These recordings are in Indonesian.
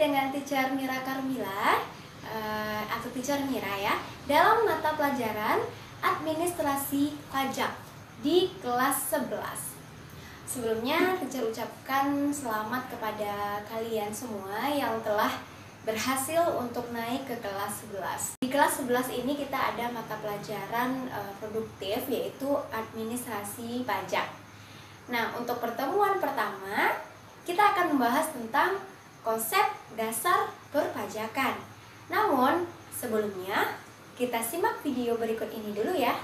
dengan Teacher Mira Carmila atau Teacher Mira ya, dalam mata pelajaran Administrasi Pajak di kelas 11. Sebelumnya Teacher ucapkan selamat kepada kalian semua yang telah berhasil untuk naik ke kelas 11. Di kelas 11 ini kita ada mata pelajaran produktif, yaitu Administrasi Pajak. Nah, untuk pertemuan pertama kita akan membahas tentang konsep dasar perpajakan. Namun, sebelumnya kita simak video berikut ini dulu ya.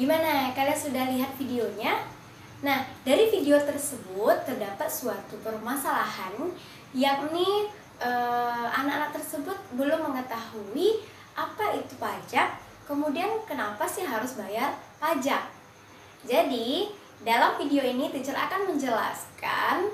Gimana? Kalian sudah lihat videonya? Nah, dari video tersebut terdapat suatu permasalahan, yakni anak-anak tersebut belum mengetahui apa itu pajak, kemudian kenapa sih harus bayar pajak. Jadi, dalam video ini Teacher akan menjelaskan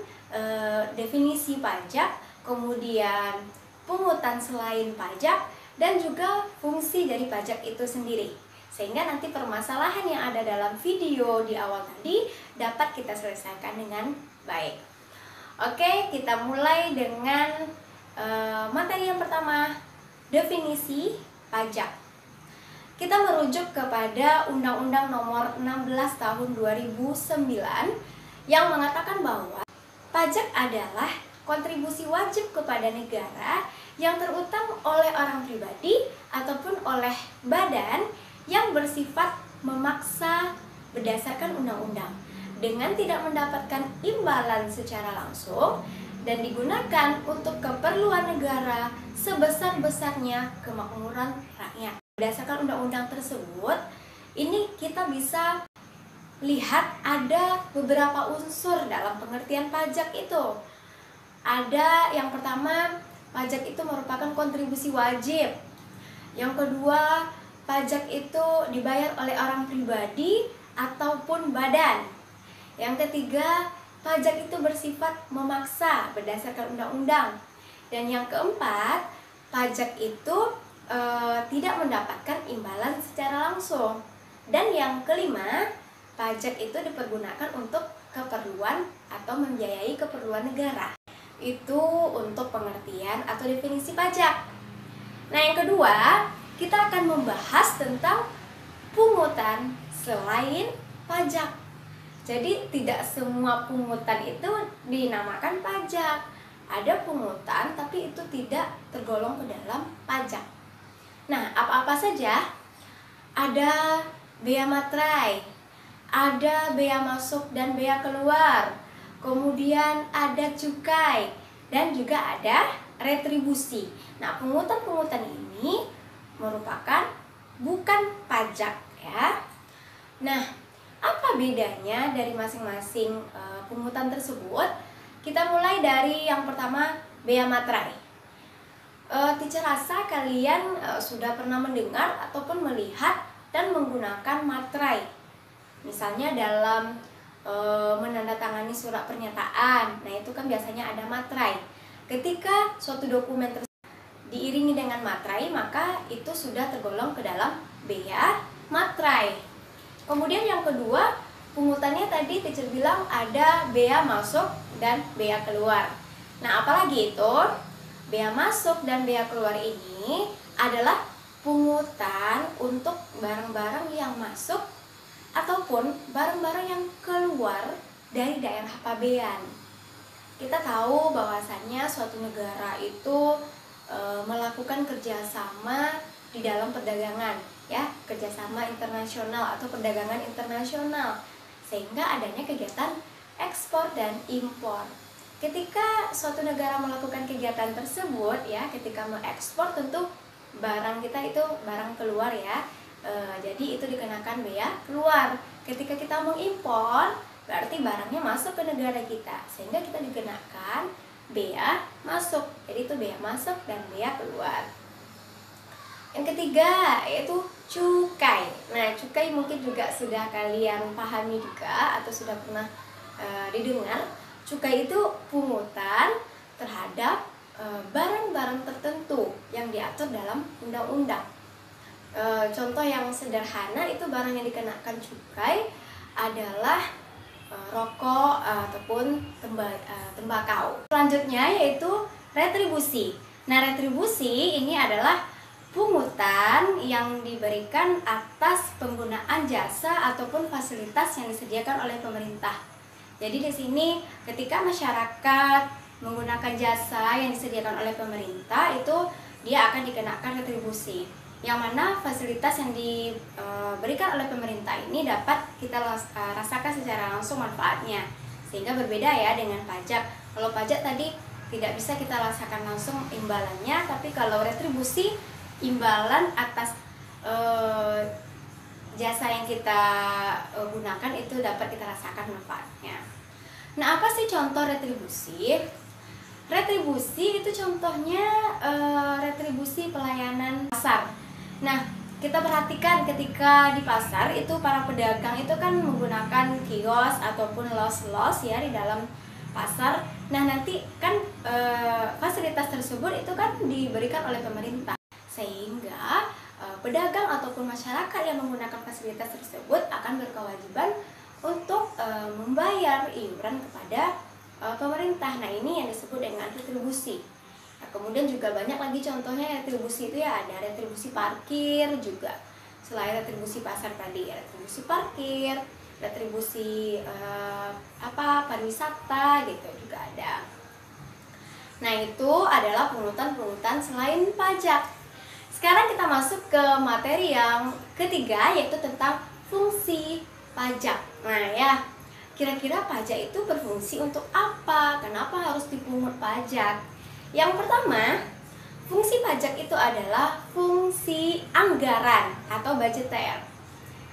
definisi pajak, kemudian pungutan selain pajak, dan juga fungsi dari pajak itu sendiri. Sehingga nanti permasalahan yang ada dalam video di awal tadi dapat kita selesaikan dengan baik. Oke, kita mulai dengan materi yang pertama, definisi pajak. Kita merujuk kepada Undang-Undang Nomor 16 Tahun 2009 yang mengatakan bahwa pajak adalah kontribusi wajib kepada negara yang terutang oleh orang pribadi ataupun oleh badan yang bersifat memaksa berdasarkan undang-undang dengan tidak mendapatkan imbalan secara langsung dan digunakan untuk keperluan negara sebesar-besarnya kemakmuran rakyat. Berdasarkan undang-undang tersebut, ini kita bisa lihat ada beberapa unsur dalam pengertian pajak itu. Ada yang pertama, pajak itu merupakan kontribusi wajib. Yang kedua, pajak itu dibayar oleh orang pribadi ataupun badan. Yang ketiga, pajak itu bersifat memaksa berdasarkan undang-undang. Dan yang keempat, pajak itu tidak mendapatkan imbalan secara langsung. Dan yang kelima, pajak itu dipergunakan untuk keperluan atau membiayai keperluan negara. Itu untuk pengertian atau definisi pajak. Nah, yang kedua, kita akan membahas tentang pungutan selain pajak. Jadi tidak semua pungutan itu dinamakan pajak. Ada pungutan tapi itu tidak tergolong ke dalam pajak. Nah, apa-apa saja? Ada bea materai, ada bea masuk dan bea keluar, kemudian ada cukai, dan juga ada retribusi. Nah, pungutan-pungutan ini merupakan bukan pajak ya. Nah, apa bedanya dari masing-masing pungutan tersebut? Kita mulai dari yang pertama, bea materai. Teacher rasa kalian sudah pernah mendengar ataupun melihat dan menggunakan materai. Misalnya dalam menandatangani surat pernyataan. Nah, itu kan biasanya ada materai. Ketika suatu dokumen diiringi dengan materai, maka itu sudah tergolong ke dalam bea materai. Kemudian yang kedua, pungutannya tadi Teacher bilang ada bea masuk dan bea keluar. Nah, apalagi itu? Bea masuk dan bea keluar ini adalah pungutan untuk barang-barang yang masuk ataupun barang-barang yang keluar dari daerah pabean. Kita tahu bahwasannya suatu negara itu melakukan kerjasama di dalam perdagangan, ya, kerjasama internasional atau perdagangan internasional, sehingga adanya kegiatan ekspor dan impor. Ketika suatu negara melakukan kegiatan tersebut, ya, ketika mengekspor tentu barang kita itu barang keluar, ya, jadi itu dikenakan bea keluar. Ketika kita mengimpor, berarti barangnya masuk ke negara kita, sehingga kita dikenakan bea masuk. Jadi itu bea masuk dan bea keluar. Yang ketiga yaitu cukai. Nah, cukai mungkin juga sudah kalian pahami juga atau sudah pernah didengar. Cukai itu pungutan terhadap barang-barang tertentu yang diatur dalam undang-undang. Contoh yang sederhana itu barang yang dikenakan cukai adalah rokok ataupun tembakau. Selanjutnya yaitu retribusi. Nah, retribusi ini adalah pungutan yang diberikan atas penggunaan jasa ataupun fasilitas yang disediakan oleh pemerintah. Jadi di sini ketika masyarakat menggunakan jasa yang disediakan oleh pemerintah, itu dia akan dikenakan retribusi. Yang mana fasilitas yang diberikan oleh pemerintah ini dapat kita rasakan secara langsung manfaatnya, sehingga berbeda ya dengan pajak. Kalau pajak tadi tidak bisa kita rasakan langsung imbalannya, tapi kalau retribusi imbalan atas jasa yang kita gunakan itu dapat kita rasakan manfaatnya. Nah, apa sih contoh retribusi? Retribusi itu contohnya retribusi pelayanan pasar. Nah, kita perhatikan ketika di pasar itu para pedagang itu kan menggunakan kios ataupun los-los ya di dalam pasar. Nah, nanti kan fasilitas tersebut itu kan diberikan oleh pemerintah, sehingga pedagang ataupun masyarakat yang menggunakan fasilitas tersebut akan berkewajiban untuk membayar iuran kepada pemerintah. Nah, ini yang disebut dengan retribusi. Nah, kemudian juga banyak lagi contohnya retribusi itu ya, ada retribusi parkir juga. Selain retribusi pasar tadi, retribusi parkir, retribusi pariwisata gitu juga ada. Nah, itu adalah pungutan-pungutan selain pajak. Sekarang kita masuk ke materi yang ketiga, yaitu tentang fungsi pajak. Nah ya, kira-kira pajak itu berfungsi untuk apa? Kenapa harus dipungut pajak? Yang pertama, fungsi pajak itu adalah fungsi anggaran atau budgeter.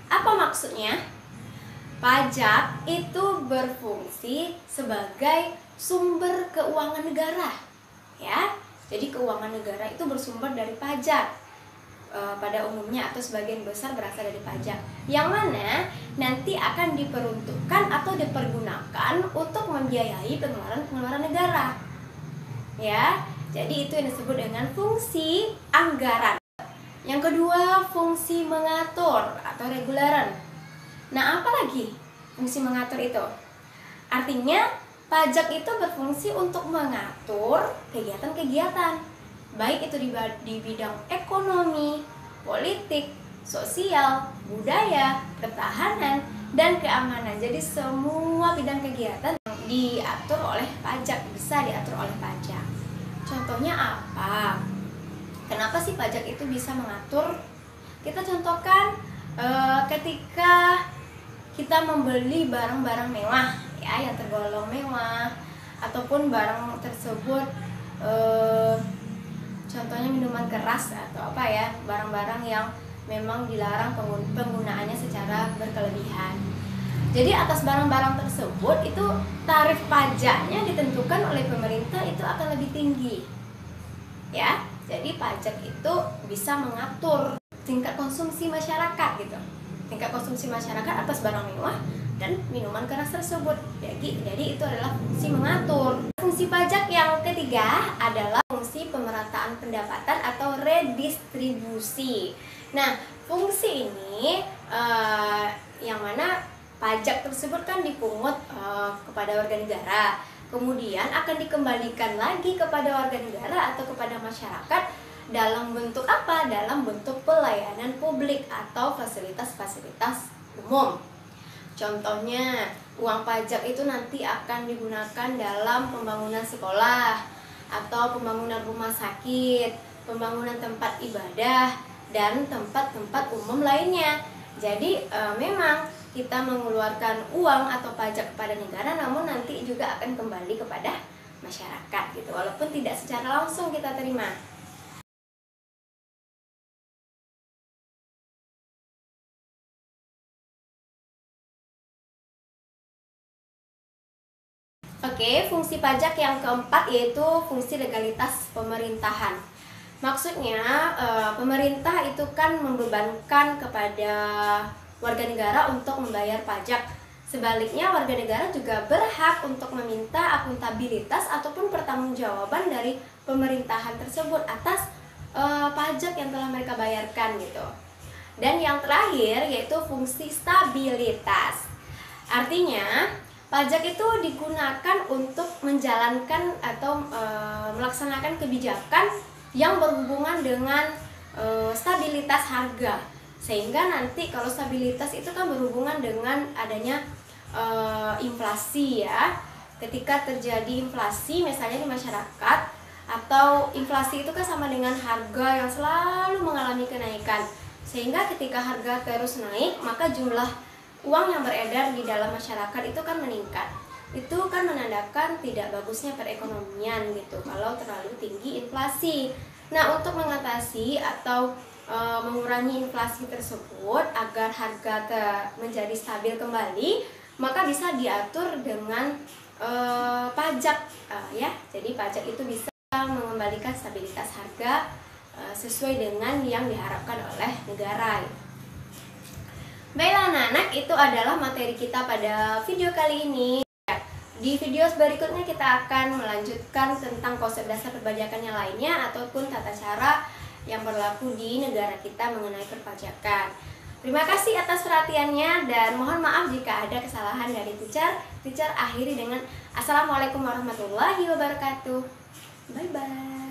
Apa maksudnya? Pajak itu berfungsi sebagai sumber keuangan negara, ya. Jadi keuangan negara itu bersumber dari pajak pada umumnya, atau sebagian besar berasal dari pajak, yang mana nanti akan diperuntukkan atau dipergunakan untuk membiayai pengeluaran negara. Ya, jadi itu yang disebut dengan fungsi anggaran. Yang kedua, fungsi mengatur atau reguleran. Nah, apa lagi fungsi mengatur itu? Artinya pajak itu berfungsi untuk mengatur kegiatan-kegiatan, baik itu di bidang ekonomi, politik, sosial, budaya, pertahanan, dan keamanan. Jadi semua bidang kegiatan diatur oleh pajak, bisa diatur oleh pajak. Contohnya apa? Kenapa sih pajak itu bisa mengatur? Kita contohkan ketika kita membeli barang-barang mewah, ya, yang tergolong mewah, ataupun barang tersebut contohnya minuman keras atau apa ya, barang-barang yang memang dilarang penggunaannya secara berkelebihan. Jadi atas barang-barang tersebut itu tarif pajaknya ditentukan oleh pemerintah itu akan lebih tinggi, ya. Jadi pajak itu bisa mengatur tingkat konsumsi masyarakat gitu, tingkat konsumsi masyarakat atas barang mewah dan minuman keras tersebut. Jadi itu adalah fungsi mengatur. Fungsi pajak yang ketiga adalah fungsi pemerataan pendapatan atau redistribusi. Nah, fungsi ini yang mana pajak tersebut kan dipungut kepada warga negara, kemudian akan dikembalikan lagi kepada warga negara atau kepada masyarakat dalam bentuk apa? Dalam bentuk pelayanan publik atau fasilitas-fasilitas umum. Contohnya, uang pajak itu nanti akan digunakan dalam pembangunan sekolah atau pembangunan rumah sakit, pembangunan tempat ibadah, dan tempat-tempat umum lainnya. Jadi memang kita mengeluarkan uang atau pajak kepada negara, namun nanti juga akan kembali kepada masyarakat gitu, walaupun tidak secara langsung kita terima. Oke, fungsi pajak yang keempat yaitu fungsi legalitas pemerintahan. Maksudnya pemerintah itu kan membebankan kepada warga negara untuk membayar pajak. Sebaliknya warga negara juga berhak untuk meminta akuntabilitas ataupun pertanggungjawaban dari pemerintahan tersebut atas pajak yang telah mereka bayarkan gitu. Dan yang terakhir yaitu fungsi stabilitas. Artinya pajak itu digunakan untuk menjalankan atau melaksanakan kebijakan yang berhubungan dengan stabilitas harga. Sehingga nanti kalau stabilitas itu kan berhubungan dengan adanya inflasi ya. Ketika terjadi inflasi misalnya di masyarakat, atau inflasi itu kan sama dengan harga yang selalu mengalami kenaikan. Sehingga ketika harga terus naik, maka jumlah uang yang beredar di dalam masyarakat itu kan meningkat. Itu kan menandakan tidak bagusnya perekonomian gitu kalau terlalu tinggi inflasi. Nah, untuk mengatasi atau mengurangi inflasi tersebut agar harga menjadi stabil kembali, maka bisa diatur dengan pajak ya. Jadi pajak itu bisa mengembalikan stabilitas harga sesuai dengan yang diharapkan oleh negara. Baiklah anak-anak, itu adalah materi kita pada video kali ini. Di video berikutnya kita akan melanjutkan tentang konsep dasar perpajakan yang lainnya ataupun tata cara yang berlaku di negara kita mengenai perpajakan. Terima kasih atas perhatiannya dan mohon maaf jika ada kesalahan dari teacher. Teacher akhiri dengan Assalamualaikum warahmatullahi wabarakatuh. Bye bye.